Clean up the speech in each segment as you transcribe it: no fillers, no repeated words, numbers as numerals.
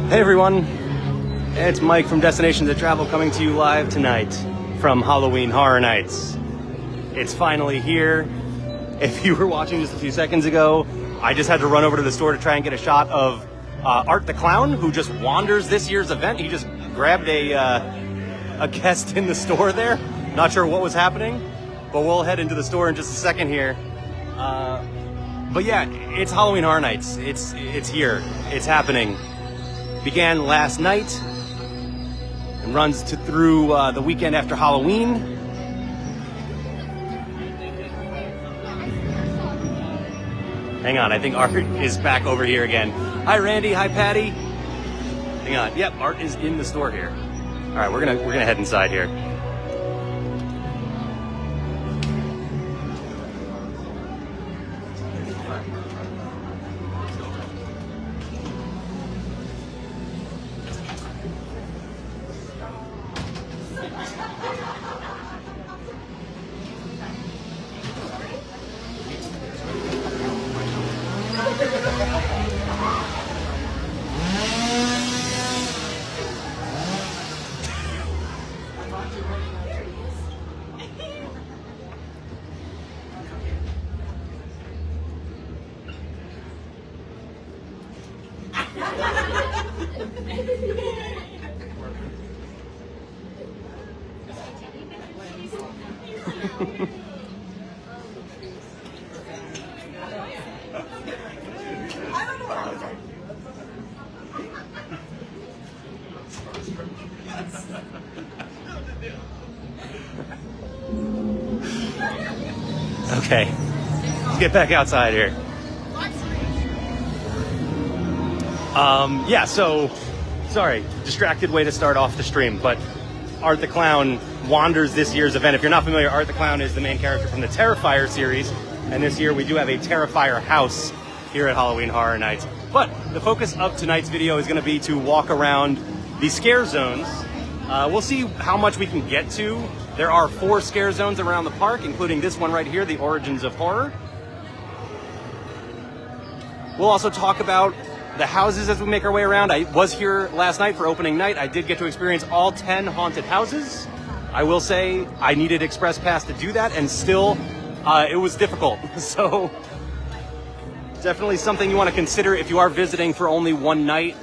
Hey everyone, it's Mike from Destinations of Travel coming to you live tonight from Halloween Horror Nights. It's finally here. If you were watching just a few seconds ago, I just had to run over to the store to try and get a shot of Art the Clown, who just wanders this year's event. He just grabbed a guest in the store there. Not sure what was happening, but we'll head into the store in just a second here. But yeah, it's Halloween Horror Nights. It's here. It's happening. Began last night and runs through the weekend after Halloween. Hang on, I think Art is back over here again. Hi Randy, hi Patty. Hang on, yep, Art is in the store here. All right, we're gonna head inside here. Okay, let's get back outside here. Yeah, so, sorry, distracted way to start off the stream, but Art the Clown wanders this year's event. If you're not familiar, Art the Clown is the main character from the Terrifier series, and this year we do have a Terrifier house here at Halloween Horror Nights. But the focus of tonight's video is going to be to walk around the scare zones. We'll see how much we can get to. There are 4 scare zones around the park, including this one right here, the Origins of Horror. We'll also talk about the houses as we make our way around. I was here last night for opening night. I did get to experience all 10 haunted houses. I will say I needed Express Pass to do that, and still, it was difficult. So, definitely something you want to consider if you are visiting for only one night.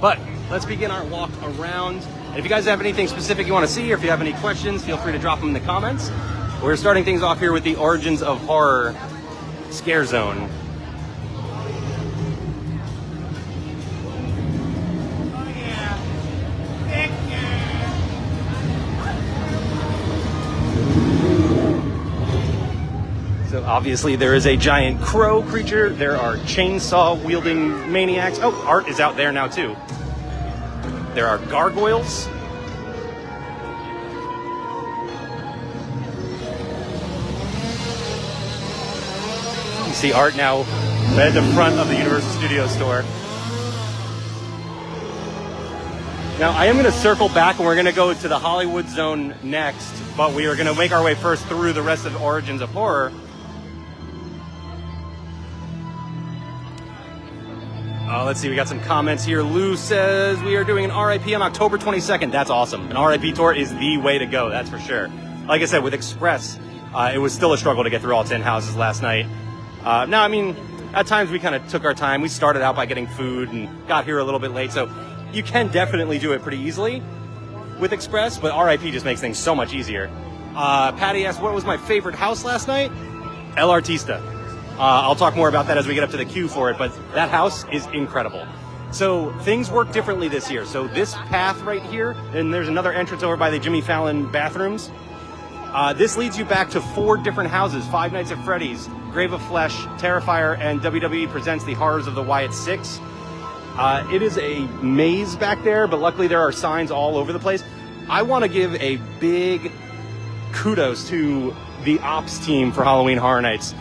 But let's begin our walk around. And if you guys have anything specific you want to see, or if you have any questions, feel free to drop them in the comments. We're starting things off here with the Origins of Horror Scare Zone. So obviously there is a giant crow creature. There are chainsaw-wielding maniacs. Oh, Art is out there now too. There are gargoyles. You see Art now at the front of the Universal Studios store. Now I am going to circle back and we're going to go to the Hollywood Zone next, but we are going to make our way first through the rest of Origins of Horror. Let's see, we got some comments here. Lou says we are doing an RIP on October 22nd. That's awesome. An RIP tour is the way to go, that's for sure. Like I said, with Express, it was still a struggle to get through all 10 houses last night. Now, I mean, at times we kind of took our time. We started out by getting food and got here a little bit late, so you can definitely do it pretty easily with Express, but RIP just makes things so much easier. Patty asked, what was my favorite house last night? El Artista. I'll talk more about that as we get up to the queue for it, but that house is incredible. So things work differently this year. So this path right here, and there's another entrance over by the Jimmy Fallon bathrooms. This leads you back to 4 different houses: Five Nights at Freddy's, Grave of Flesh, Terrifier, and WWE Presents the Horrors of the Wyatt Six. It is a maze back there, but luckily there are signs all over the place. I want to give a big kudos to the ops team for Halloween Horror Nights.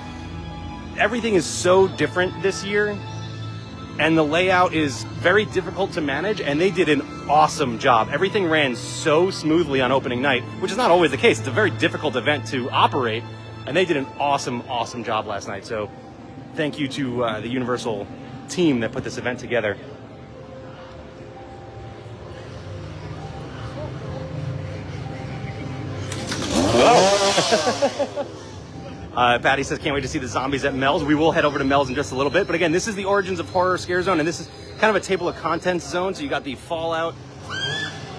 Everything is so different this year, and the layout is very difficult to manage, and they did an awesome job. Everything ran so smoothly on opening night, which is not always the case. It's a very difficult event to operate, and they did an awesome job last night. So thank you to the Universal team that put this event together. Patty says, can't wait to see the zombies at Mel's. We will head over to Mel's in just a little bit. But again, this is the Origins of Horror Scare Zone, and this is kind of a table of contents zone. So you got the Fallout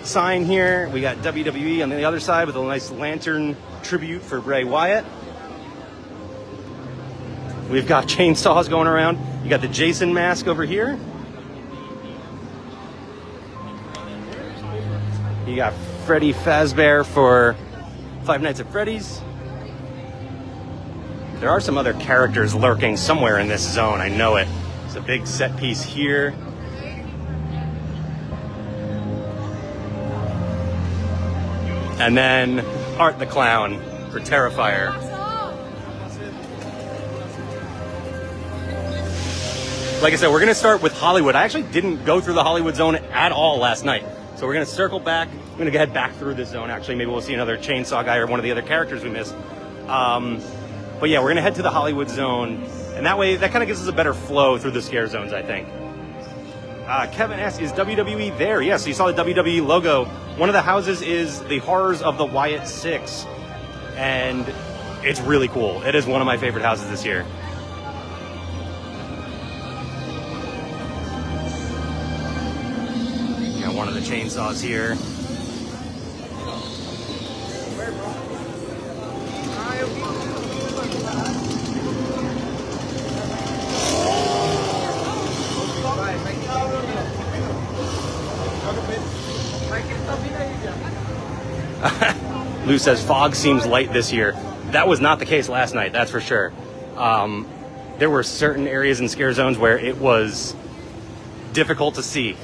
sign here. We got WWE on the other side with a nice lantern tribute for Bray Wyatt. We've got chainsaws going around. You got the Jason mask over here. You got Freddy Fazbear for Five Nights at Freddy's. There are some other characters lurking somewhere in this zone. I know it. It's a big set piece here. And then Art the Clown for Terrifier. Like I said, we're going to start with Hollywood. I actually didn't go through the Hollywood zone at all last night. So we're going to circle back. I'm going to head back through this zone. Actually, maybe we'll see another chainsaw guy or one of the other characters we missed. But yeah, we're going to head to the Hollywood zone. And that way, that kind of gives us a better flow through the scare zones, I think. Kevin asks, is WWE there? Yes, so you saw the WWE logo. One of the houses is the Horrors of the Wyatt Six. And it's really cool. It is one of my favorite houses this year. Got one of the chainsaws here. Lou says fog seems light this year. That was not the case last night, that's for sure. There were certain areas in scare zones where it was difficult to see.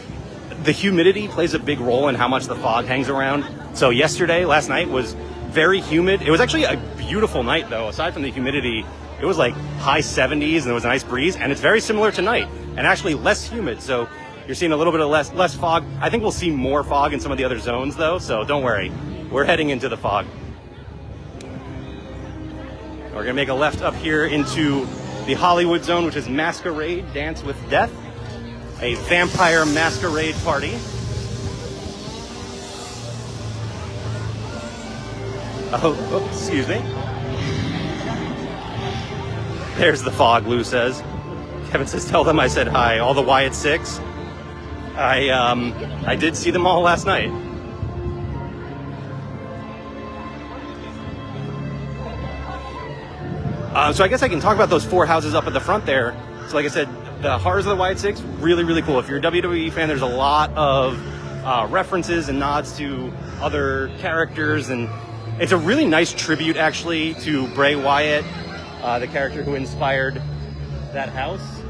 The humidity plays a big role in how much the fog hangs around. So last night was very humid. It was actually a beautiful night though. Aside from the humidity, it was like high 70s and there was a nice breeze, and it's very similar tonight and actually less humid. So you're seeing a little bit of less fog. I think we'll see more fog in some of the other zones though, so don't worry. We're heading into the fog. We're gonna make a left up here into the Hollywood zone, which is Masquerade Dance with Death, a vampire masquerade party. Oh, excuse me. There's the fog, Lou says. Kevin says, tell them I said hi. All the Wyatt Six. I did see them all last night. So I guess I can talk about those four houses up at the front there. So like I said, the Horrors of the Wyatt Six, really, really cool. If you're a WWE fan, there's a lot of references and nods to other characters, and it's a really nice tribute actually to Bray Wyatt, the character who inspired that house,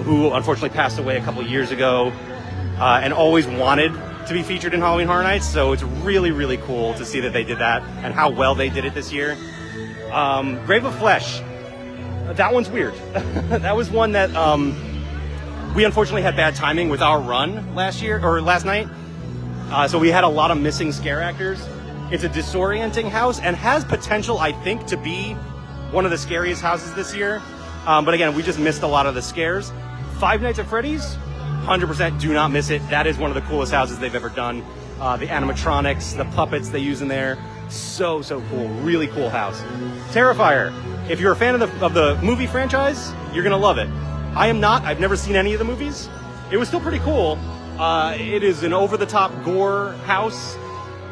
who unfortunately passed away a couple years ago, and always wanted to be featured in Halloween Horror Nights. So it's really, really cool to see that they did that and how well they did it this year. Grave of Flesh, that one's weird. That was one that we unfortunately had bad timing with our run last night. So we had a lot of missing scare actors. It's a disorienting house and has potential, I think, to be one of the scariest houses this year. But again, we just missed a lot of the scares. Five Nights at Freddy's, 100% do not miss it. That is one of the coolest houses they've ever done. The animatronics, the puppets they use in there, so cool. Really cool house. Terrifier, if you're a fan of the movie franchise, you're gonna love it. I am not. I've never seen any of the movies. It was still pretty cool. It is an over-the-top gore house,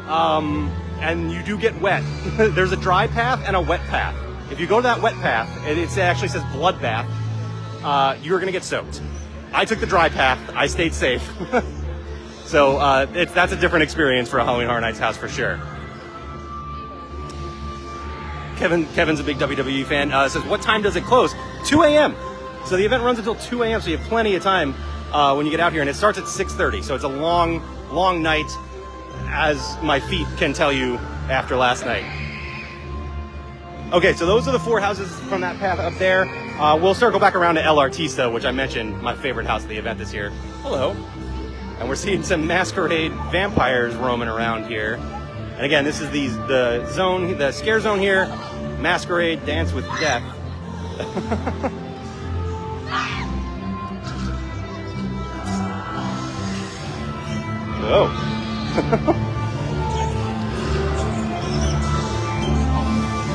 and you do get wet. There's a dry path and a wet path. If you go to that wet path, it actually says bloodbath, you're gonna get soaked. I took the dry path. I stayed safe. So that's a different experience for a Halloween Horror Nights house for sure. Kevin's a big WWE fan. Says, what time does it close? 2 a.m. So the event runs until 2 a.m. So you have plenty of time when you get out here, and it starts at 6:30. So it's a long night, as my feet can tell you after last night. Okay, so those are the four houses from that path up there. We'll circle back around to El Artista, which I mentioned, my favorite house of the event this year. Hello. And we're seeing some masquerade vampires roaming around here. And again, this is the scare zone here, Masquerade Dance with Death. Oh.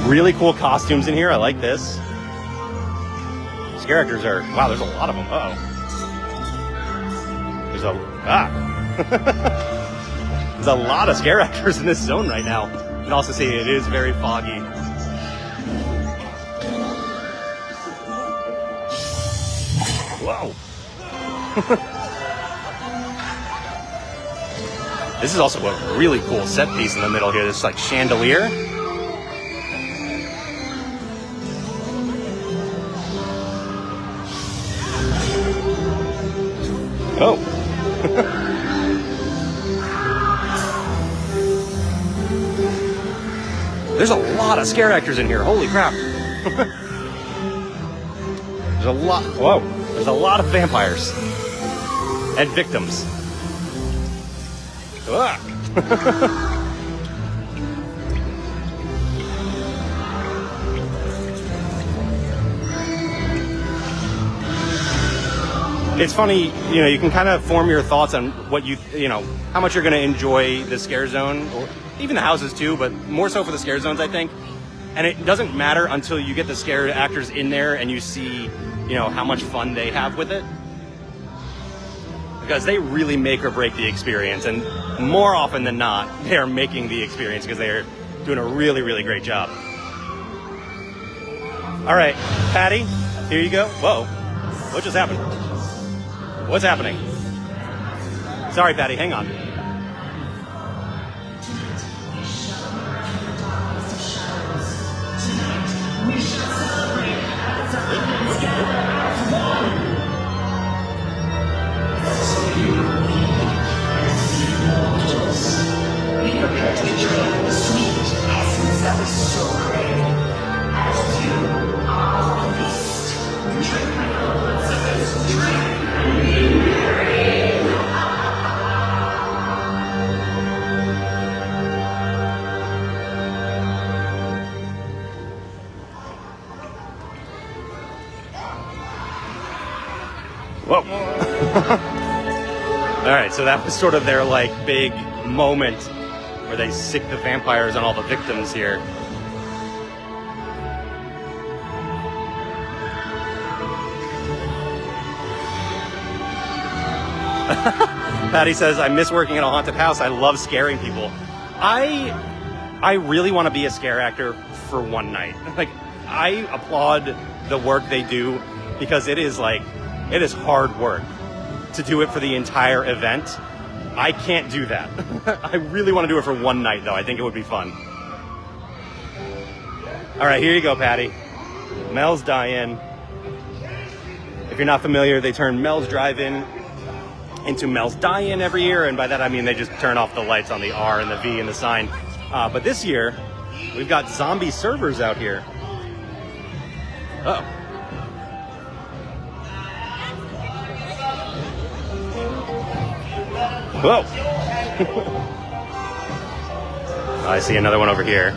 Really cool costumes in here. I like this. Scare actors are... Wow, there's a lot of them. Uh-oh. There's a... There's a lot of scare actors in this zone right now. You can also see it is very foggy. Whoa. This is also a really cool set piece in the middle here. This like chandelier. Oh. There's a lot of scare actors in here. Holy crap. There's a lot. Whoa. There's a lot of vampires and victims. It's funny, you know, you can kind of form your thoughts on what you know, how much you're going to enjoy the scare zone, or even the houses too, but more so for the scare zones, I think. And it doesn't matter until you get the scare actors in there and you see, you know, how much fun they have with it. Because they really make or break the experience, and more often than not, they are making the experience because they're doing a really, really great job. All right, Patty, here you go. Whoa, what just happened? What's happening? Sorry, Patty, hang on. Whoa. All right, so that was sort of their like big moment where they sick the vampires on all the victims here. Patty says, I miss working in a haunted house. I love scaring people. I really want to be a scare actor for one night. Like, I applaud the work they do because it is hard work to do it for the entire event. I can't do that. I really want to do it for one night, though. I think it would be fun. All right, here you go, Patty. Mel's Die-In. If you're not familiar, they turn Mel's Drive-In into Mel's Die-In every year, and by that I mean they just turn off the lights on the R and the V and the sign. But this year, we've got zombie servers out here. Uh-oh. Whoa! I see another one over here.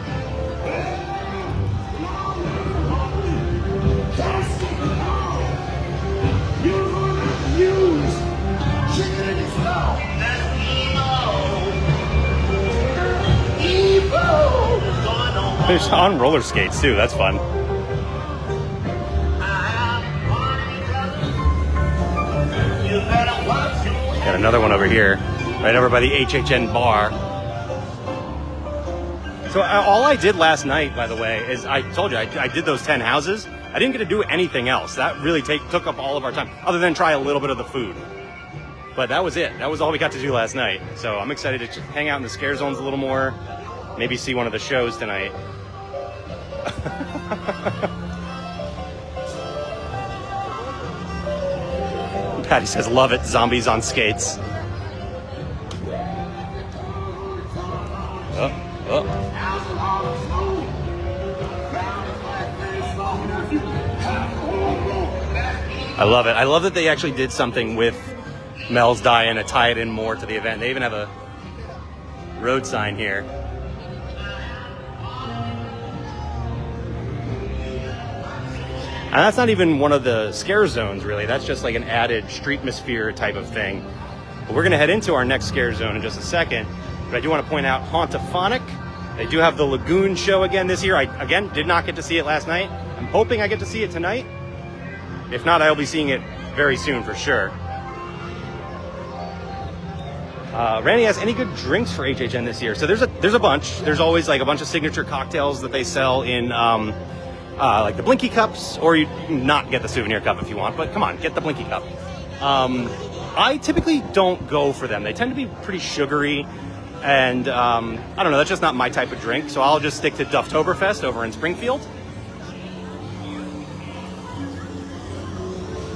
They're on roller skates too, that's fun. Got another one over here, right over by the HHN bar. So all I did last night, by the way, is I told you, I did those 10 houses. I didn't get to do anything else. That really took up all of our time, other than try a little bit of the food. But that was it. That was all we got to do last night. So I'm excited to hang out in the scare zones a little more. Maybe see one of the shows tonight. Patty says, love it, zombies on skates. I love it. I love that they actually did something with Mel's Die-In to tie it in more to the event. They even have a road sign here. And that's not even one of the scare zones, really. That's just like an added streetmosphere type of thing. But we're gonna head into our next scare zone in just a second. But I do want to point out Hauntophonic. They do have the Lagoon show again this year. I, again, did not get to see it last night. I'm hoping I get to see it tonight. If not, I'll be seeing it very soon for sure. Randy asks, any good drinks for HHN this year? So there's a bunch. There's always like a bunch of signature cocktails that they sell in like the Blinky cups, or you can not get the souvenir cup if you want, but come on, get the Blinky cup. I typically don't go for them. They tend to be pretty sugary, and I don't know, that's just not my type of drink, so I'll just stick to Dufftoberfest over in Springfield.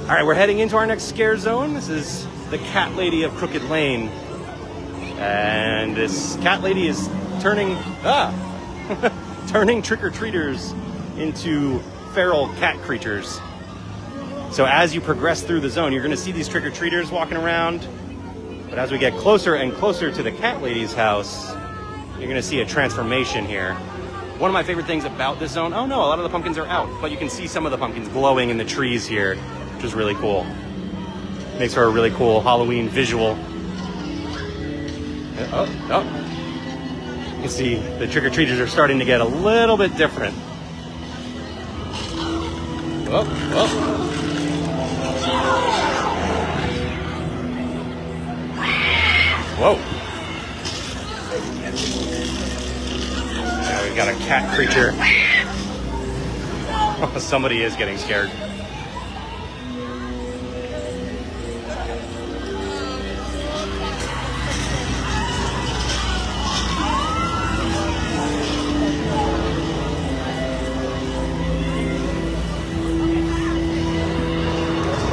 All right, we're heading into our next scare zone. This is the Cat Lady of Crooked Lane. And this cat lady is turning trick-or-treaters into feral cat creatures. So as you progress through the zone, you're going to see these trick-or-treaters walking around. But as we get closer and closer to the cat lady's house, you're going to see a transformation here. One of my favorite things about this zone, oh no, a lot of the pumpkins are out, but you can see some of the pumpkins glowing in the trees here, which is really cool. Makes for a really cool Halloween visual. Oh. You can see the trick-or-treaters are starting to get a little bit different. Whoa. Now we've got a cat creature. Oh, somebody is getting scared.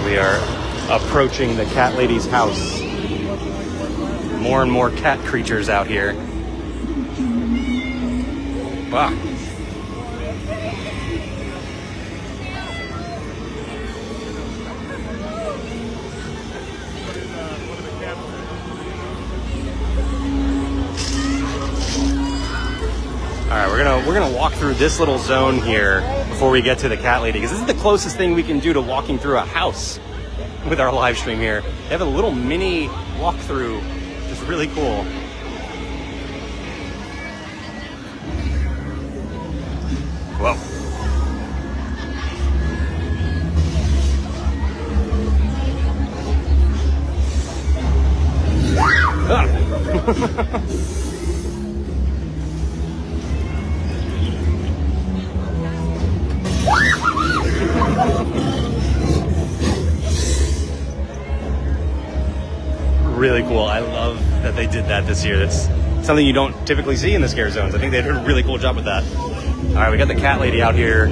We are approaching the cat lady's house. More and more cat creatures out here. Wow. All right, we're gonna walk through this little zone here before we get to the cat lady, because this is the closest thing we can do to walking through a house with our live stream here. They have a little mini walkthrough, which is really cool. Whoa. Really cool. I love that they did that this year. That's something you don't typically see in the scare zones. I think they did a really cool job with that. All right, we got the cat lady out here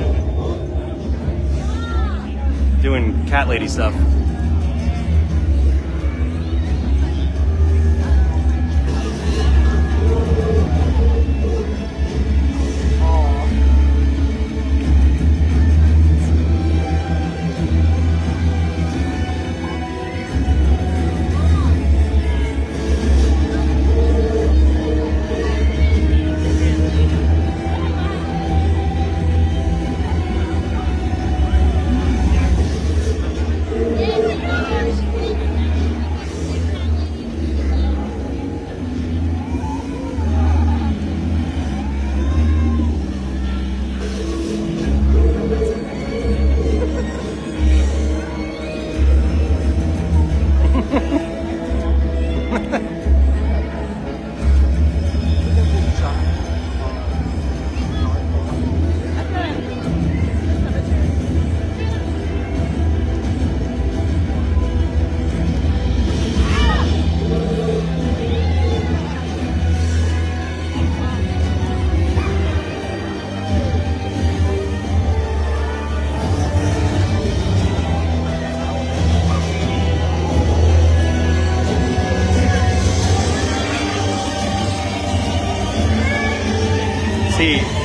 doing cat lady stuff.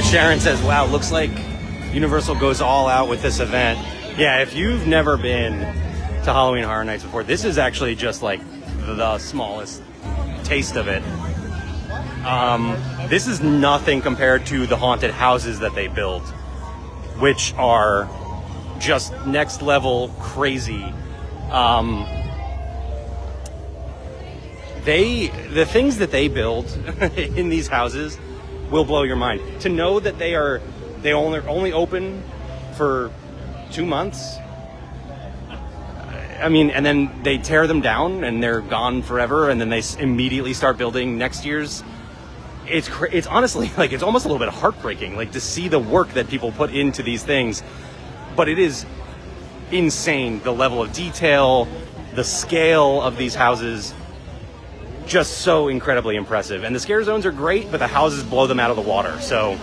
Sharon says, wow, looks like Universal goes all out with this event. Yeah, if you've never been to Halloween Horror Nights before, this is actually just like the smallest taste of it. This is nothing compared to the haunted houses that they build, which are just next level crazy. the things that they build in these houses will blow your mind. To know that they only open for 2 months. I mean, and then they tear them down and they're gone forever, and then they immediately start building next year's. It's honestly, like, it's almost a little bit heartbreaking, like, to see the work that people put into these things. But it is insane, the level of detail, the scale of these houses, just so incredibly impressive. And the scare zones are great, but the houses blow them out of the water. So,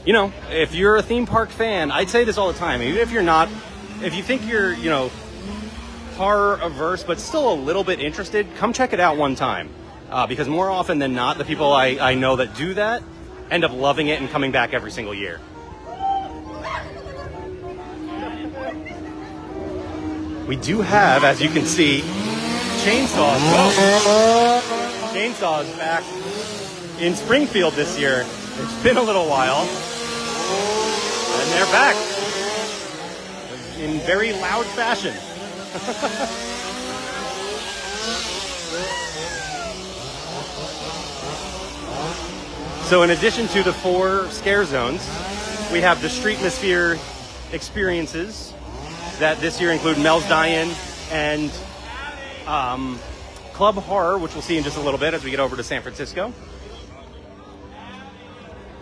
you know, if you're a theme park fan, I'd say this all the time, even if you're not, if you think you're, you know, horror averse, but still a little bit interested, come check it out one time. Because more often than not, the people I know that do that end up loving it and coming back every single year. We do have, as you can see, chainsaws. Whoa. Chainsaws back in Springfield this year. It's been a little while. And they're back in very loud fashion. So in addition to the 4 scare zones, we have the Streetmosphere experiences that this year include Mel's Die-In and Club Horror, which we'll see in just a little bit as we get over to San Francisco.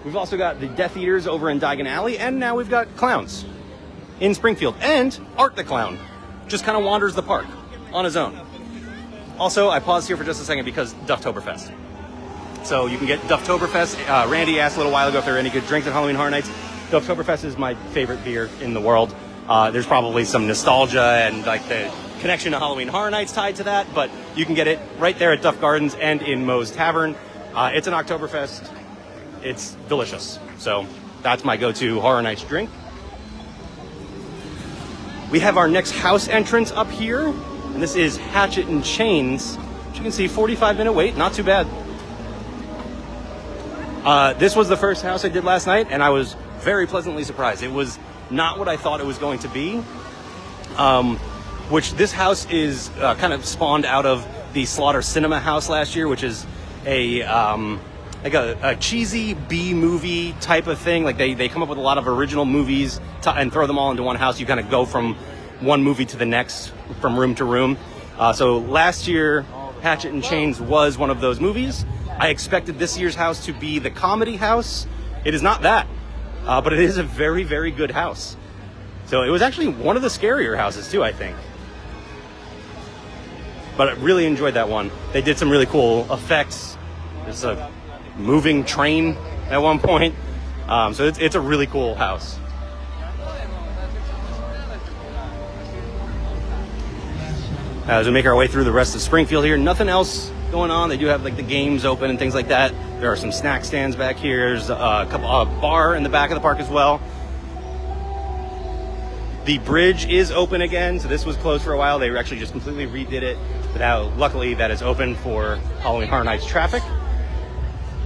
We've also got the Death Eaters over in Diagon Alley, and now we've got Clowns in Springfield. And Art the Clown just kind of wanders the park on his own. Also, I paused here for just a second because Dufftoberfest. So you can get Dufftoberfest. Randy asked a little while ago if there are any good drinks at Halloween Horror Nights. Dufftoberfest is my favorite beer in the world. There's probably some nostalgia and like the connection to Halloween Horror Nights tied to that, but you can get it right there at Duff Gardens and in Moe's Tavern. It's an Oktoberfest. It's delicious. So that's my go-to Horror Nights drink. We have our next house entrance up here, and this is Hatchet and Chains. As you can see, 45-minute wait, not too bad. This was the first house I did last night, and I was very pleasantly surprised. It was not what I thought it was going to be, which this house is kind of spawned out of the Slaughter Cinema house last year, which is like a cheesy B-movie type of thing. Like they come up with a lot of original movies and throw them all into one house. You kind of go from one movie to the next, from room to room. So last year, Hatchet and Chains was one of those movies. I expected this year's house to be the comedy house. It is not that, but it is a very, very good house. So it was actually one of the scarier houses too, I think. But I really enjoyed that one. They did some really cool effects. There's a moving train at one point. So it's a really cool house. As we make our way through the rest of Springfield here, nothing else going on. They do have like the games open and things like that. There are some snack stands back here. There's a bar in the back of the park as well. The bridge is open again, so this was closed for a while. They actually just completely redid it, but now luckily that is open for Halloween Horror Nights traffic.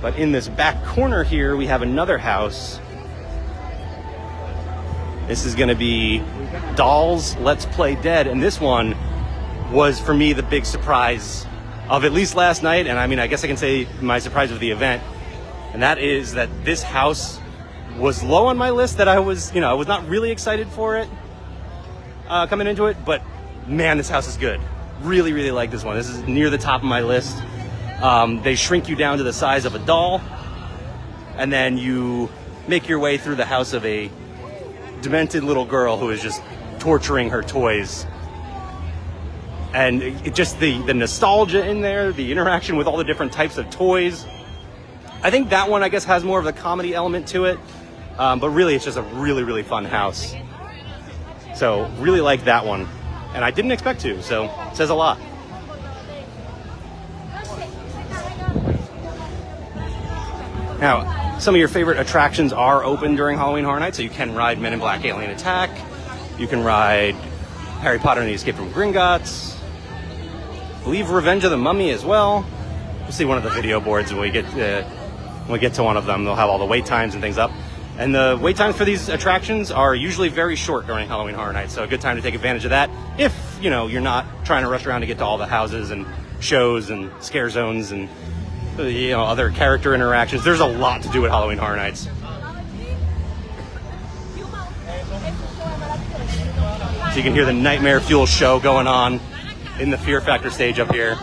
But in this back corner here, we have another house. This is going to be Dolls Let's Play Dead, and this one was for me the big surprise of at least last night, and I mean, I guess I can say my surprise of the event, and that is that this house was low on my list, that I was not really excited for it coming into it, but man, this house is good. Really, really like this one. This is near the top of my list. They shrink you down to the size of a doll, and then you make your way through the house of a demented little girl who is just torturing her toys. And it just the nostalgia in there, the interaction with all the different types of toys. I think that one, I guess, has more of the comedy element to it. But really, it's just a really, really fun house. So really like that one. And I didn't expect to, so it says a lot. Now, some of your favorite attractions are open during Halloween Horror Nights, so you can ride Men in Black Alien Attack. You can ride Harry Potter and the Escape from Gringotts. I believe Revenge of the Mummy as well. We'll see one of the video boards when we get to one of them. They'll have all the wait times and things up. And the wait times for these attractions are usually very short during Halloween Horror Nights, so a good time to take advantage of that if, you're not trying to rush around to get to all the houses and shows and scare zones and other character interactions. There's a lot to do at Halloween Horror Nights. So you can hear the Nightmare Fuel show going on in the Fear Factor stage up here.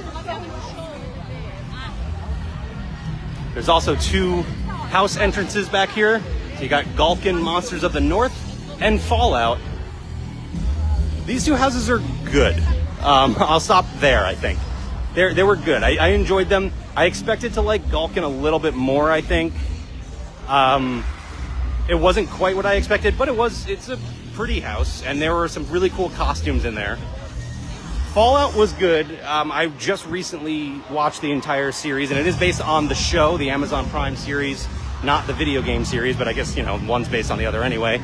There's also 2 house entrances back here. So you got Gulkin, Monsters of the North, and Fallout. These 2 houses are good. I'll stop there, I think. They were good. I enjoyed them. I expected to like Gulkin a little bit more, I think. It wasn't quite what I expected, but it's a pretty house, and there were some really cool costumes in there. Fallout was good. I just recently watched the entire series, and it is based on the show, the Amazon Prime series, not the video game series, but I guess, one's based on the other anyway.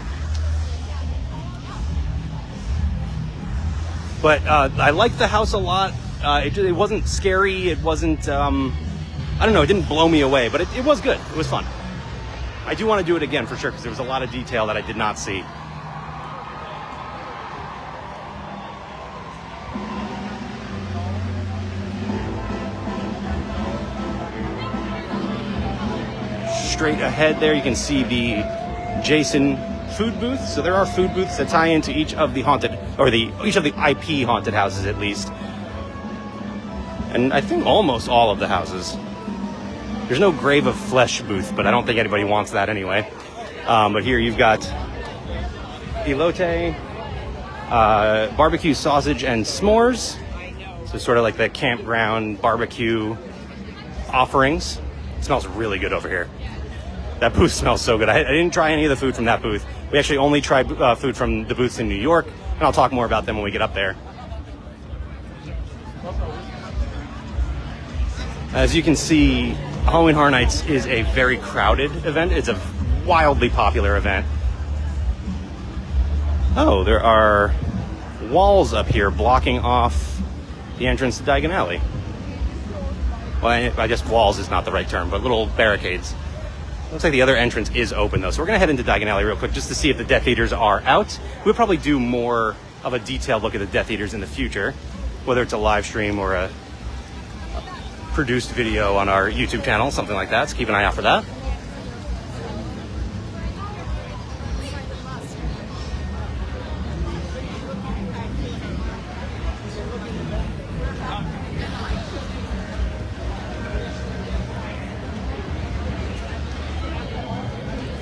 But I liked the house a lot. It wasn't scary. It wasn't, I don't know, it didn't blow me away, but it was good. It was fun. I do want to do it again for sure, because there was a lot of detail that I did not see. Straight ahead there, you can see the Jason food booth. So there are food booths that tie into each of the haunted, or each of the IP haunted houses at least. And I think almost all of the houses. There's no Grave of Flesh booth, but I don't think anybody wants that anyway. But here you've got elote, barbecue sausage and s'mores. So sort of like the campground barbecue offerings. It smells really good over here. That booth smells so good. I didn't try any of the food from that booth. We actually only tried food from the booths in New York, and I'll talk more about them when we get up there. As you can see, Halloween Horror Nights is a very crowded event. It's a wildly popular event. Oh, there are walls up here blocking off the entrance to Diagon Alley. Well, I guess walls is not the right term, but little barricades. Looks like the other entrance is open, though. So we're going to head into Diagon Alley real quick just to see if the Death Eaters are out. We'll probably do more of a detailed look at the Death Eaters in the future, whether it's a live stream or a produced video on our YouTube channel, something like that. So keep an eye out for that.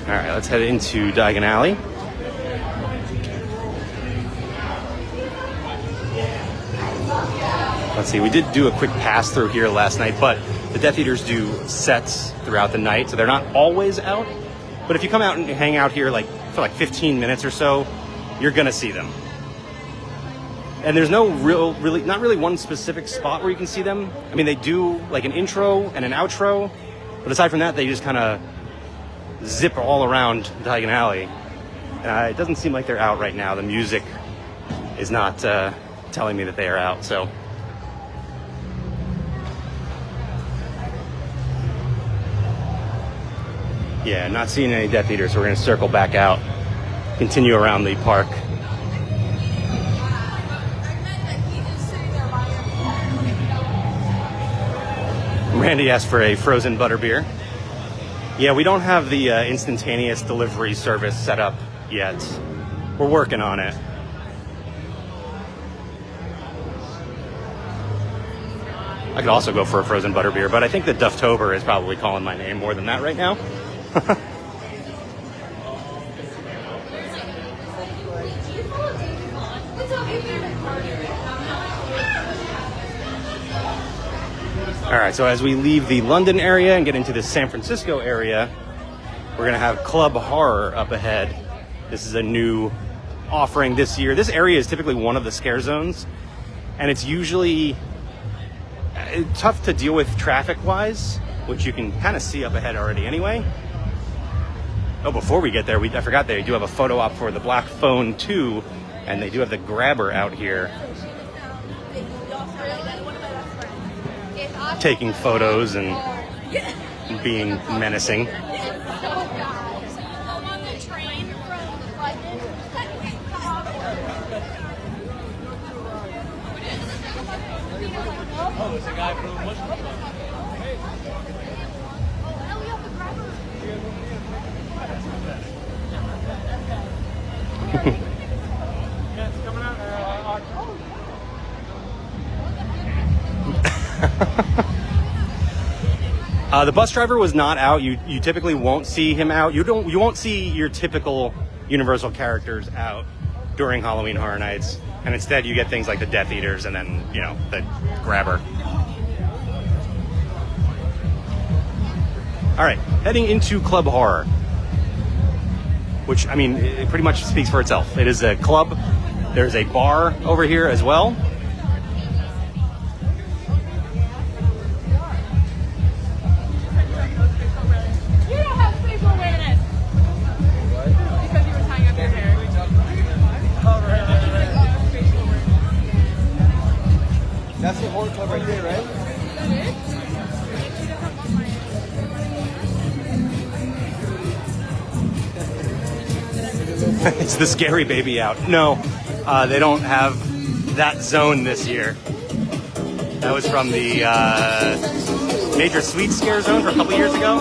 All right, let's head into Diagon Alley. Let's see, we did do a quick pass through here last night, but the Death Eaters do sets throughout the night, so they're not always out. But if you come out and hang out here for 15 minutes or so, you're gonna see them. And there's no not really one specific spot where you can see them. I mean, they do like an intro and an outro, but aside from that, they just kind of zip all around Diagon Alley. It doesn't seem like they're out right now. The music is not telling me that they are out, so. Yeah, not seeing any Death Eaters, so we're going to circle back out, continue around the park. Randy asked for a frozen butterbeer. Yeah, we don't have the instantaneous delivery service set up yet. We're working on it. I could also go for a frozen butterbeer, but I think that Dufftober is probably calling my name more than that right now. All right, so as we leave the London area and get into the San Francisco area, we're gonna have Club Horror up ahead. This is a new offering this year. This area is typically one of the scare zones, and it's usually tough to deal with traffic-wise, which you can kind of see up ahead already anyway. Oh, before we get there, I forgot they do have a photo op for the Black Phone 2, and they do have the grabber out here taking photos and being menacing. Oh, there's a guy from Mushroom Club. The bus driver was not out. You typically won't see him out. You won't see your typical Universal characters out during Halloween Horror Nights, and instead you get things like the Death Eaters and then the Grabber. All right, heading into Club Horror, which it pretty much speaks for itself. It is a club. There's a bar over here as well. That's the horror club right there, right? It's the Scary Baby out. No, they don't have that zone this year. That was from the Major Sweet Scare Zone for a couple years ago.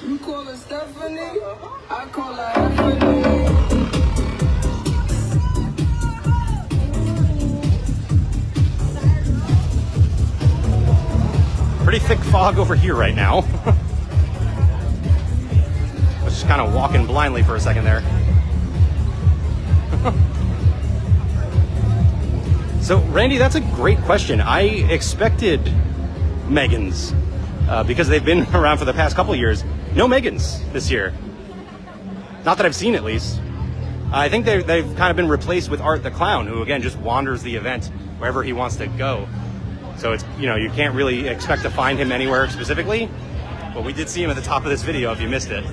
You call her Stephanie, I call her Stephanie. Pretty thick fog over here right now. I was just kind of walking blindly for a second there. So, Randy, that's a great question. I expected Megans because they've been around for the past couple of years. No Megans this year. Not that I've seen, at least. I think they've kind of been replaced with Art the Clown, who, again, just wanders the event wherever he wants to go. So it's, you can't really expect to find him anywhere specifically, but we did see him at the top of this video if you missed it.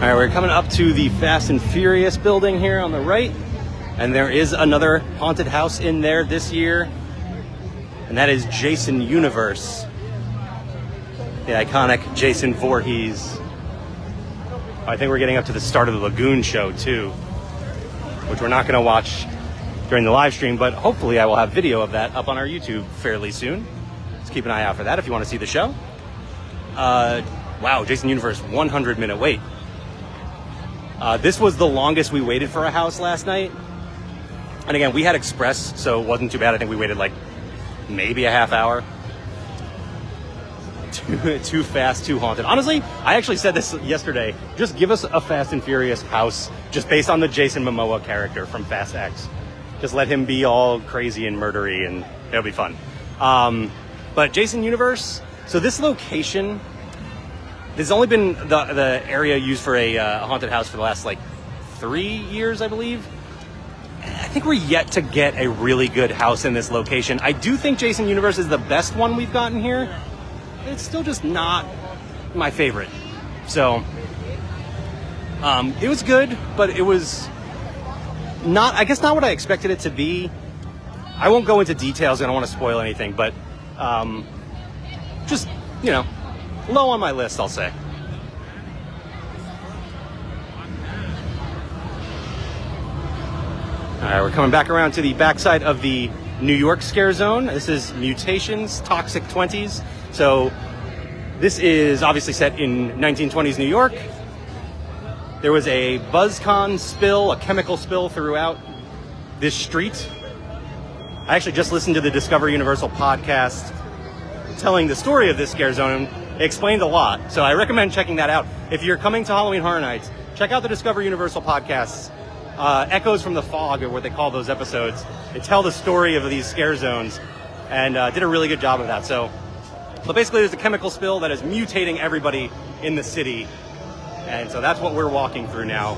All right, we're coming up to the Fast and Furious building here on the right, and there is another haunted house in there this year. And that is Jason Universe, the iconic Jason Voorhees. I think we're getting up to the start of the Lagoon show too, which we're not going to watch during the live stream, but hopefully I will have video of that up on our YouTube fairly soon. Let's keep an eye out for that if you want to see the show. Wow, Jason Universe, 100-minute wait. This was the longest we waited for a house last night. And again, we had Express, so it wasn't too bad. I think we waited like maybe a half hour. Too fast, too haunted. Honestly, I actually said this yesterday. Just give us a Fast and Furious house just based on the Jason Momoa character from Fast X. Just let him be all crazy and murdery and it'll be fun. But Jason Universe, so this location, this has only been the area used for a haunted house for the last 3 years, I believe. I think we're yet to get a really good house in this location. I do think Jason Universe is the best one we've gotten here. It's still just not my favorite. So, it was good, but it was not, I guess, not what I expected it to be. I won't go into details. I don't want to spoil anything, but just, low on my list, I'll say. All right, we're coming back around to the backside of the New York Scare Zone. This is Mutations, Toxic 20s. So this is obviously set in 1920s New York. There was a BuzzCon spill, a chemical spill throughout this street. I actually just listened to the Discover Universal podcast telling the story of this Scare Zone. It explained a lot, so I recommend checking that out. If you're coming to Halloween Horror Nights, check out the Discover Universal podcasts. Echoes from the Fog are what they call those episodes. They tell the story of these scare zones and did a really good job of that. So basically there's a chemical spill that is mutating everybody in the city. And so that's what we're walking through now.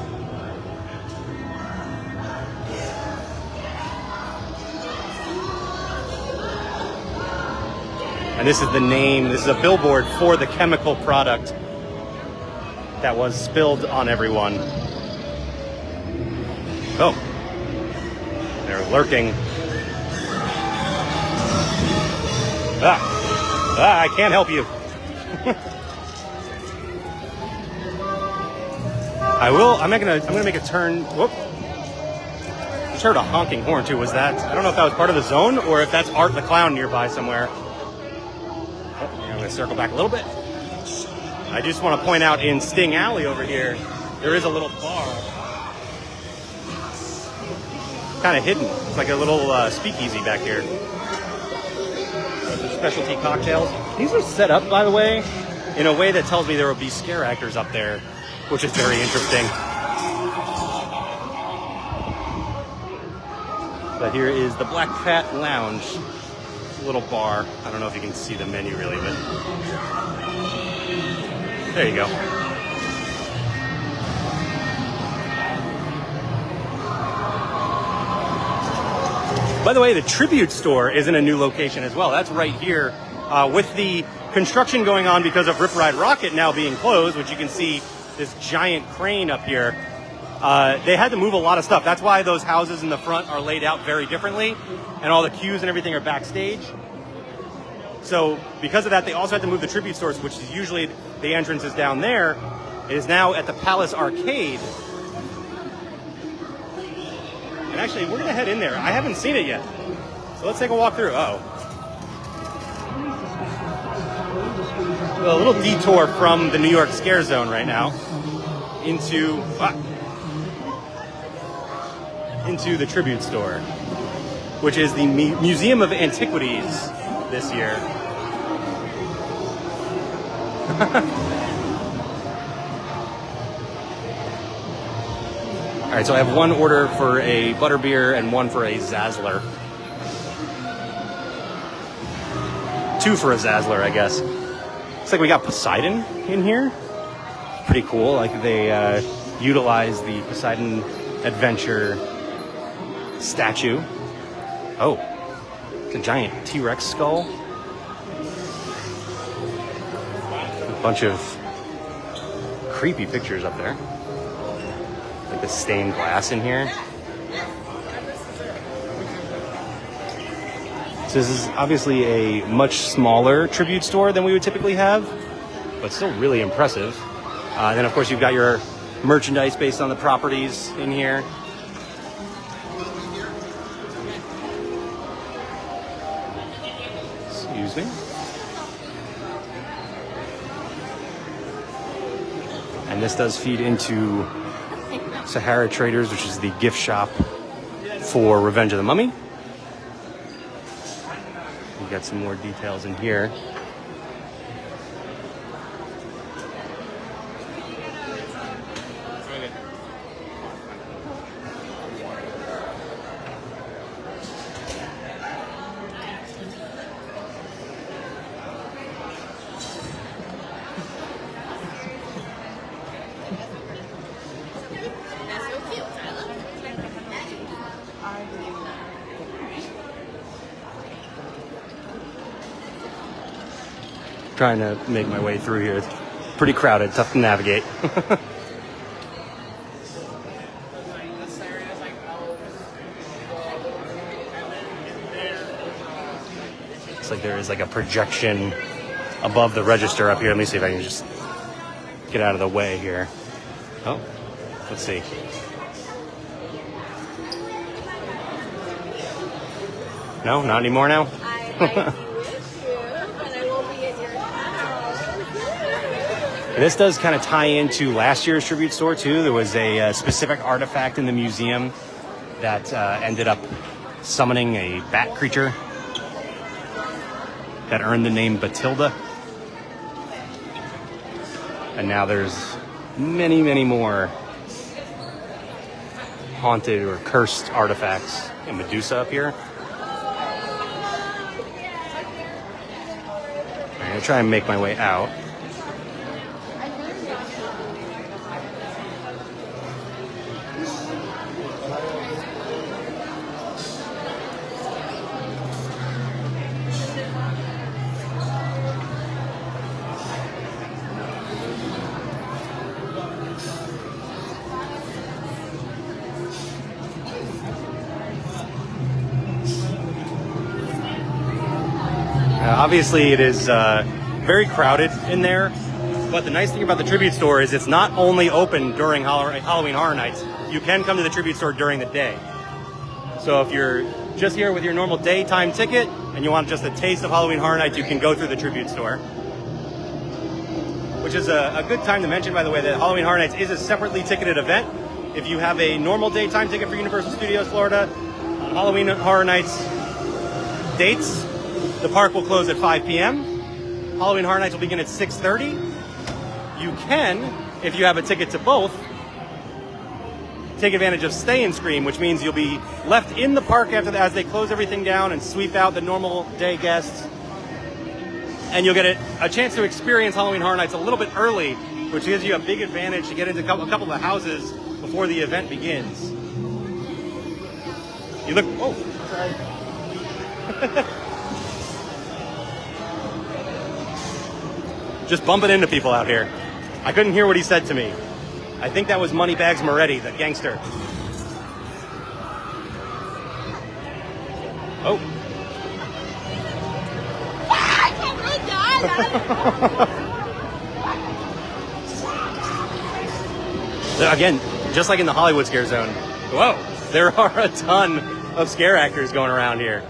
And this is the name, this is a billboard for the chemical product that was spilled on everyone. Oh. They're lurking. I can't help you. I'm gonna make a turn. Whoop. I just heard a honking horn too. Was that? I don't know if that was part of the zone or if that's Art the Clown nearby somewhere. Oh, I'm gonna circle back a little bit. I just want to point out in Sting Alley over here, there is a little bar. Kind of hidden. It's like a little speakeasy back here. Specialty cocktails. These are set up, by the way, in a way that tells me there will be scare actors up there, which is very interesting. But here is the Black Cat Lounge, little bar. I don't know if you can see the menu really, but there you go. By the way, the Tribute Store is in a new location as well. That's right here. With the construction going on because of Rip Ride Rockit now being closed, which you can see this giant crane up here, they had to move a lot of stuff. That's why those houses in the front are laid out very differently, and all the queues and everything are backstage. So because of that, they also had to move the Tribute Stores, which is usually the entrance is down there. It is now at the Palace Arcade. And actually, we're gonna head in there. I haven't seen it yet. So let's take a walk through. A little detour from the New York Scare Zone right now into the Tribute Store, which is the Museum of Antiquities this year. All right, so I have one order for a butterbeer and one for a Zazzler. Two for a Zazzler, I guess. Looks like we got Poseidon in here. Pretty cool. Like they utilize the Poseidon Adventure statue. Oh, it's a giant T-Rex skull. A bunch of creepy pictures up there. Like the stained glass in here. So this is obviously a much smaller tribute store than we would typically have, but still really impressive. And then of course you've got your merchandise based on the properties in here. Excuse me. And this does feed into Sahara Traders, which is the gift shop for Revenge of the Mummy. We got some more details in here. Trying to make my way through here. It's pretty crowded, tough to navigate. Looks like there is like a projection above the register up here. Let me see if I can just get out of the way here. Oh, let's see. No, not anymore now? This does kind of tie into last year's tribute store too. There was a specific artifact in the museum that ended up summoning a bat creature that earned the name Batilda. And now there's many, many more haunted or cursed artifacts in Medusa up here. I'm gonna try and make my way out. Obviously, it is very crowded in there, but the nice thing about the Tribute Store is it's not only open during Halloween Horror Nights. You can come to the Tribute Store during the day. So if you're just here with your normal daytime ticket and you want just a taste of Halloween Horror Nights, you can go through the Tribute Store. Which is a good time to mention, by the way, that Halloween Horror Nights is a separately ticketed event. If you have a normal daytime ticket for Universal Studios Florida, on Halloween Horror Nights dates, the park will close at 5 p.m. Halloween Horror Nights will begin at 6:30. You can, if you have a ticket to both, take advantage of Stay and Scream, which means you'll be left in the park after as they close everything down and sweep out the normal day guests. And you'll get a chance to experience Halloween Horror Nights a little bit early, which gives you a big advantage to get into a couple of the houses before the event begins. You look... Oh, sorry. Just bumping into people out here. I couldn't hear what he said to me. I think that was Moneybags Moretti, the gangster. Oh. Again, just like in the Hollywood Scare Zone. Whoa, there are a ton of scare actors going around here.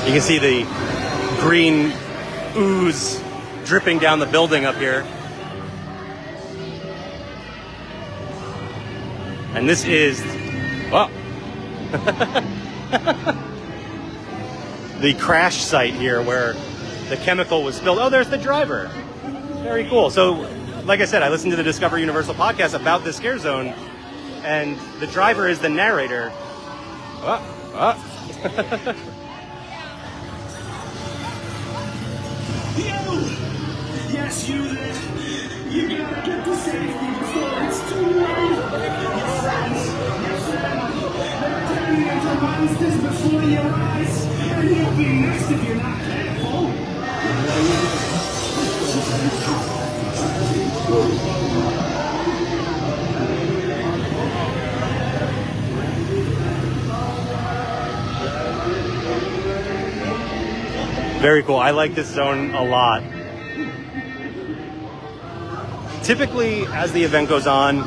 You can see the green ooze dripping down the building up here. And this is, well, the crash site here where the chemical was spilled. Oh, there's the driver. Very cool. So, like I said, I listened to the Discover Universal podcast about the Scare Zone, and the driver is the narrator. Yes, you there. You gotta get to safety before it's too late. Your friends, your family, they're turning into monsters before your eyes. And you'll be next if you're not careful. Very cool. I like this zone a lot. Typically, as the event goes on,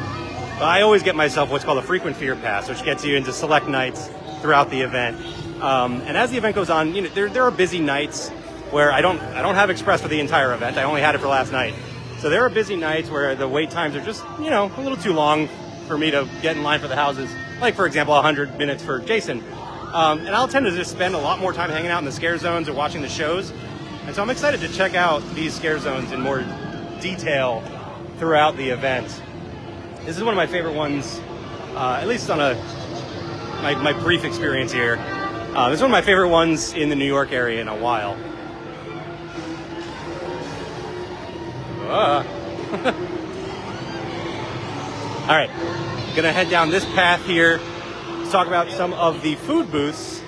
I always get myself what's called a frequent fear pass, which gets you into select nights throughout the event. And as the event goes on, you know, there are busy nights where I don't have Express for the entire event. I only had it for last night. So there are busy nights where the wait times are just, you know, a little too long for me to get in line for the houses. Like, for example, 100 minutes for Jason. And I'll tend to just spend a lot more time hanging out in the scare zones or watching the shows. And so I'm excited to check out these scare zones in more detail throughout the event. This is one of my favorite ones, at least on my brief experience here. This is one of my favorite ones in the New York area in a while. All right, gonna head down this path here to talk about some of the food booths,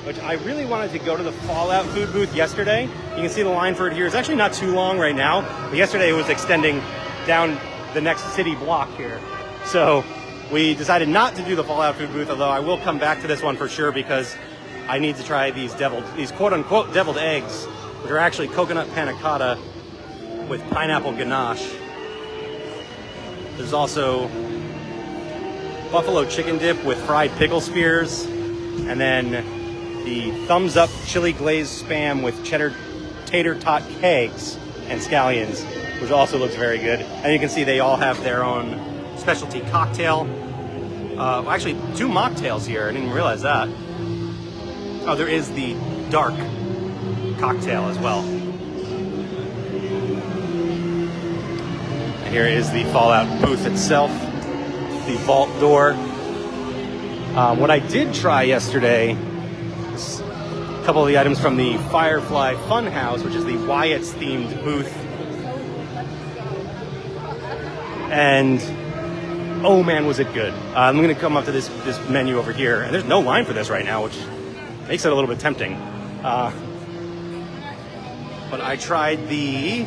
which I really wanted to go to the Fallout food booth yesterday. You can see the line for it here. It's actually not too long right now, but yesterday it was extending down the next city block here. So we decided not to do the Fallout food booth, although I will come back to this one for sure because I need to try these quote-unquote deviled eggs, which are actually coconut panna cotta with pineapple ganache. There's also buffalo chicken dip with fried pickle spears, and then the thumbs up chili glazed spam with cheddar tater tot kegs and scallions, which also looks very good. And you can see they all have their own specialty cocktail. Actually, 2 mocktails here. I didn't realize that. Oh, there is the dark cocktail as well. And here is the Fallout booth itself, the vault door. What I did try yesterday is a couple of the items from the Firefly Funhouse, which is the Wyatt's themed booth. And oh man, was it good. I'm gonna come up to this menu over here, and there's no line for this right now, which makes it a little bit tempting. but I tried the,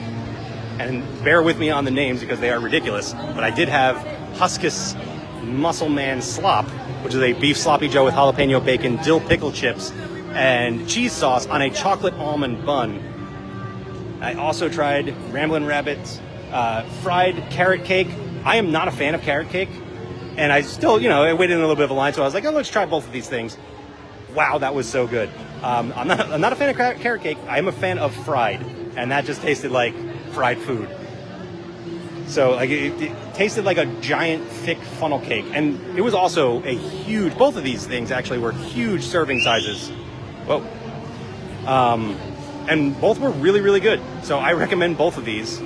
and bear with me on the names because they are ridiculous, but I did have Huskus Muscle Man Slop, which is a beef sloppy joe with jalapeno bacon, dill pickle chips, and cheese sauce on a chocolate almond bun. I also tried Ramblin' Rabbit's fried carrot cake. I am not a fan of carrot cake, and I still, I waited in a little bit of a line, so I was like, oh, let's try both of these things. Wow, that was so good. I'm not a fan of carrot cake. I am a fan of fried, and that just tasted like fried food. So like it tasted like a giant thick funnel cake, and it was also a huge. Both of these things actually were huge serving sizes. Whoa. And both were really, really good. So I recommend both of these.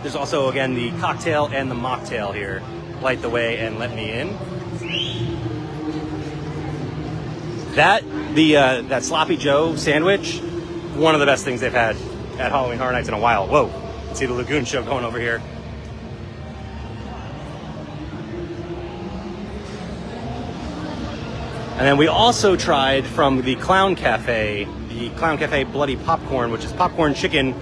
There's also, again, the cocktail and the mocktail here. Light the way and let me in. That Sloppy Joe sandwich, one of the best things they've had at Halloween Horror Nights in a while. Whoa, let's see the Lagoon Show going over here. And then we also tried from the Clown Cafe Bloody Popcorn, which is popcorn chicken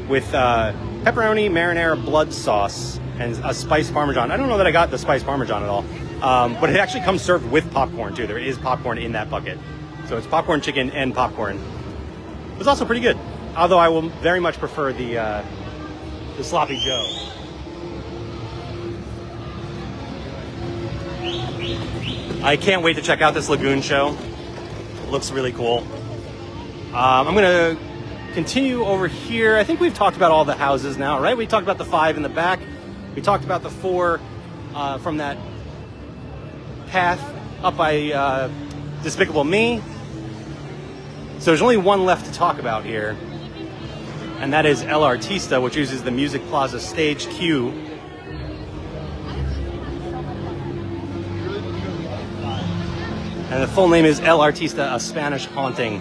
with pepperoni marinara blood sauce and a spiced Parmesan. I don't know that I got the spiced Parmesan at all, but it actually comes served with popcorn too. There is popcorn in that bucket. So it's popcorn chicken and popcorn. It was also pretty good, although I will very much prefer the Sloppy Joe. I can't wait to check out this Lagoon Show. It looks really cool. I'm going to continue over here. I think we've talked about all the houses now, right? We talked about the 5 in the back. We talked about the 4 from that path up by Despicable Me. So there's only one left to talk about here, and that is El Artista, which uses the Music Plaza stage queue. And the full name is El Artista, A Spanish Haunting.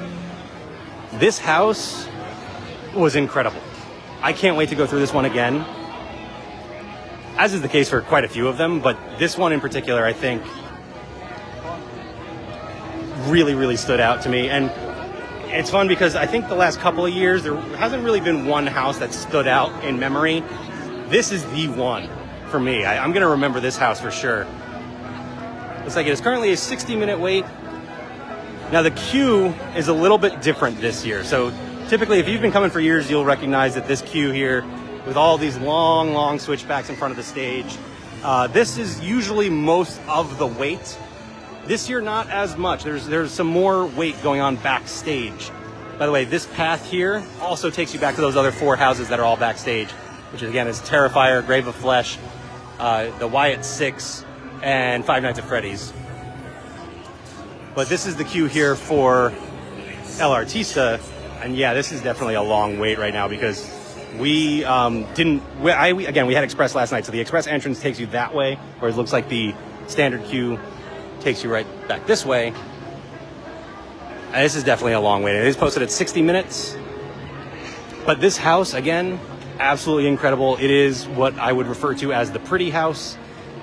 This house was incredible. I can't wait to go through this one again, as is the case for quite a few of them, but this one in particular, I think, really, really stood out to me. And it's fun because I think the last couple of years, there hasn't really been one house that stood out in memory. This is the one for me. I'm going to remember this house for sure. Looks like it is currently a 60-minute wait. Now the queue is a little bit different this year. So typically, if you've been coming for years, you'll recognize that this queue here, with all these long, long switchbacks in front of the stage, this is usually most of the wait. This year, not as much. There's some more wait going on backstage. By the way, this path here also takes you back to those other 4 houses that are all backstage, which again is Terrifier, Grave of Flesh, the Wyatt 6, and Five Nights at Freddy's. But this is the queue here for El Artista, and yeah, this is definitely a long wait right now because we had Express last night, so the Express entrance takes you that way, whereas it looks like the standard queue takes you right back this way. And this is definitely a long wait. It is posted at 60 minutes, but this house, again, absolutely incredible. It is what I would refer to as the pretty house.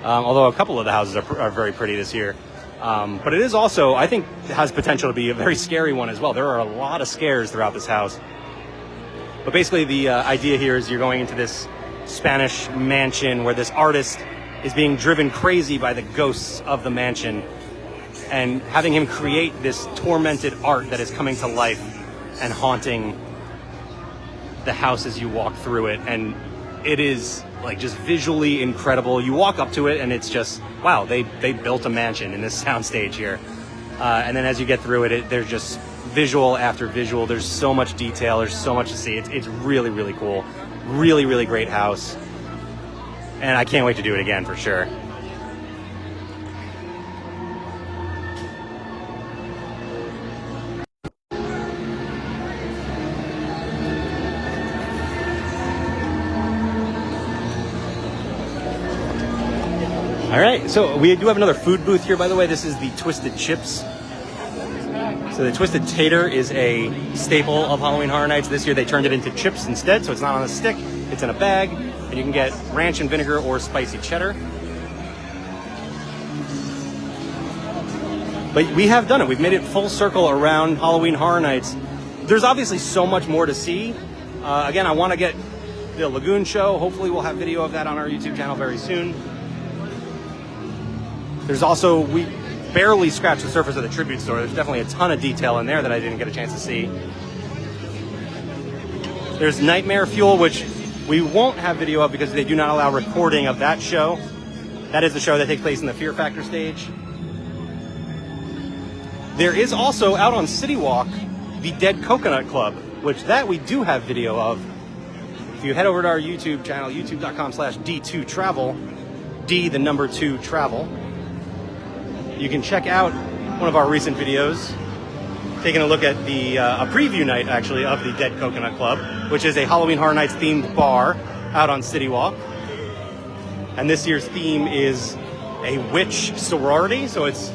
Although a couple of the houses are very pretty this year. But it is also, I think, has potential to be a very scary one as well. There are a lot of scares throughout this house. But basically the idea here is you're going into this Spanish mansion where this artist is being driven crazy by the ghosts of the mansion and having him create this tormented art that is coming to life and haunting the house as you walk through it. And it is like just visually incredible. You walk up to it and it's just, wow, they built a mansion in this soundstage here. And then as you get through it, there's just visual after visual. There's so much detail. There's so much to see. It's really, really cool. Really, really great house. And I can't wait to do it again for sure. All right, so we do have another food booth here, by the way. This is the Twisted Chips. So the Twisted Tater is a staple of Halloween Horror Nights. This year they turned it into chips instead, so it's not on a stick, it's in a bag, and you can get ranch and vinegar or spicy cheddar. But we have done it. We've made it full circle around Halloween Horror Nights. There's obviously so much more to see, Again, I want to get the Lagoon show. Hopefully we'll have video of that on our YouTube channel very soon. There's also, we barely scratched the surface of the tribute store. There's definitely a ton of detail in there that I didn't get a chance to see. There's Nightmare Fuel, which we won't have video of because they do not allow recording of that show. That is the show that takes place in the Fear Factor stage. There is also, out on City Walk, the Dead Coconut Club, which that we do have video of. If you head over to our YouTube channel, youtube.com/D2Travel, D the number 2 travel, you can check out one of our recent videos, taking a look at the a preview night, actually, of the Dead Coconut Club, which is a Halloween Horror Nights themed bar out on City Walk. And this year's theme is a witch sorority, so it's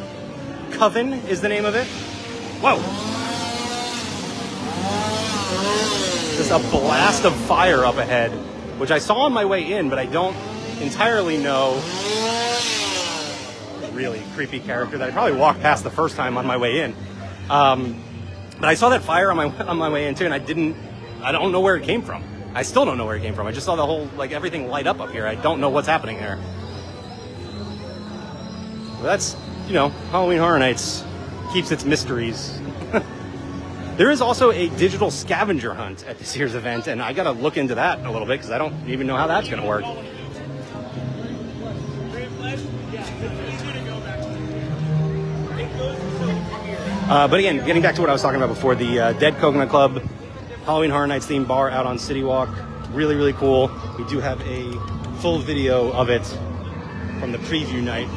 Coven is the name of it. Whoa! Just a blast of fire up ahead, which I saw on my way in, but I don't entirely know. Really creepy character that I probably walked past the first time on my way in. But I saw that fire on my way in too, and I don't know where it came from. I still don't know where it came from. I just saw the whole, like, everything light up here. I don't know what's happening there. Well, that's, you know, Halloween Horror Nights keeps its mysteries. There is also a digital scavenger hunt at this year's event, and I gotta look into that a little bit because I don't even know how that's gonna work. But again, getting back to what I was talking about before, the Dead Coconut Club, Halloween Horror Nights themed bar out on City Walk. Really, really cool. We do have a full video of it from the preview night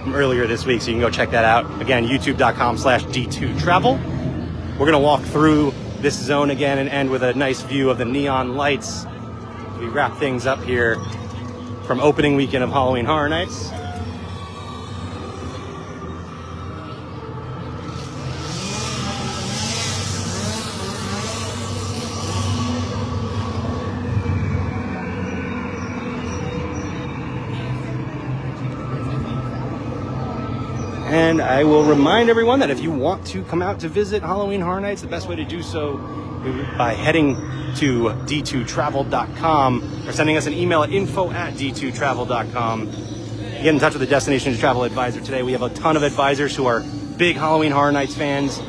from earlier this week, so you can go check that out. Again, youtube.com/D2Travel. We're going to walk through this zone again and end with a nice view of the neon lights. We wrap things up here from opening weekend of Halloween Horror Nights. And I will remind everyone that if you want to come out to visit Halloween Horror Nights, the best way to do so is by heading to d2travel.com or sending us an email at info@d2travel.com. Get in touch with the Destination to Travel advisor today. We have a ton of advisors who are big Halloween Horror Nights fans,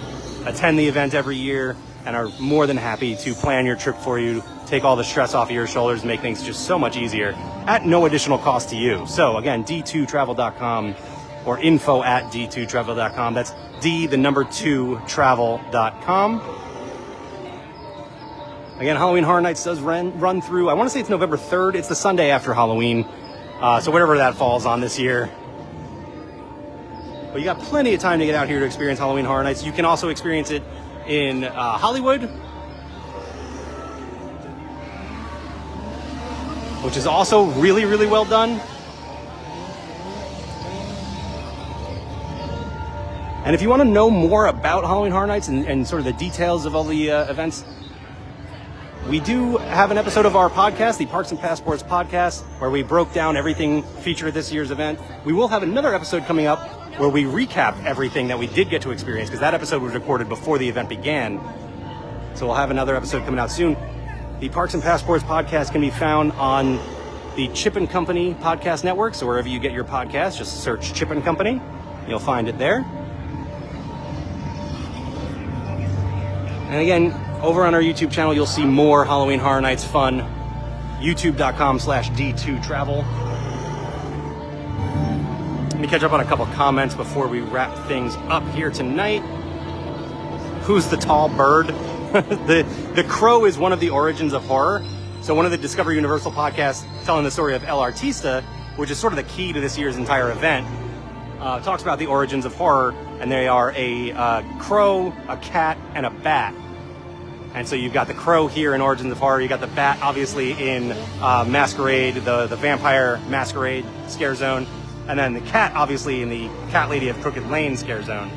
attend the event every year, and are more than happy to plan your trip for you, take all the stress off of your shoulders, and make things just so much easier at no additional cost to you. So again, d2travel.com. or info@d2travel.com. That's D the number 2 travel.com. Again, Halloween Horror Nights does run through, I want to say it's November 3rd. It's the Sunday after Halloween. So whatever that falls on this year. But you got plenty of time to get out here to experience Halloween Horror Nights. You can also experience it in Hollywood, which is also really, really well done. And if you want to know more about Halloween Horror Nights and sort of the details of all the events, we do have an episode of our podcast, the Parks and Passports podcast, where we broke down everything featured at this year's event. We will have another episode coming up where we recap everything that we did get to experience, because that episode was recorded before the event began. So we'll have another episode coming out soon. The Parks and Passports podcast can be found on the Chip and Company podcast network. So wherever you get your podcast, just search Chip and Company. You'll find it there. And again, over on our YouTube channel, you'll see more Halloween Horror Nights fun. youtube.com/D2Travel. Let me catch up on a couple comments before we wrap things up here tonight. Who's the tall bird? The crow is one of the origins of horror. So one of the Discover Universal podcasts telling the story of El Artista, which is sort of the key to this year's entire event, talks about the origins of horror, and they are a crow, a cat, and a bat. And so you've got the crow here in Origins of Horror. You got the bat, obviously, in Masquerade, the Vampire Masquerade scare zone. And then the cat, obviously, in the Cat Lady of Crooked Lane scare zone.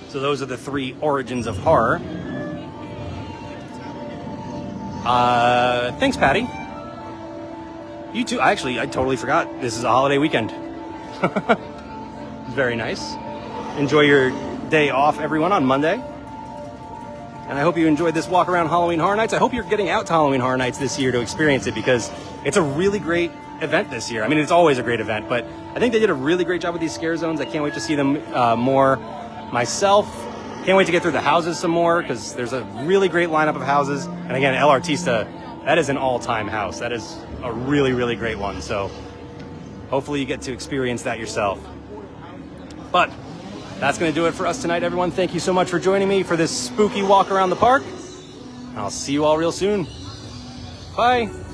So those are the 3 origins of horror. Thanks, Patty. You too. Actually, I totally forgot. This is a holiday weekend. Very nice. Enjoy your day off, everyone, on Monday. and I hope you enjoyed this walk around Halloween Horror Nights. I hope you're getting out to Halloween Horror Nights this year to experience it, because it's a really great event this year. I mean, it's always a great event, but I think they did a really great job with these scare zones. I can't wait to see them more myself. Can't wait to get through the houses some more, because there's a really great lineup of houses. And again, El Artista, that is an all-time house. That is a really, really great one. So hopefully you get to experience that yourself. But that's going to do it for us tonight, everyone. Thank you so much for joining me for this spooky walk around the park. I'll see you all real soon. Bye.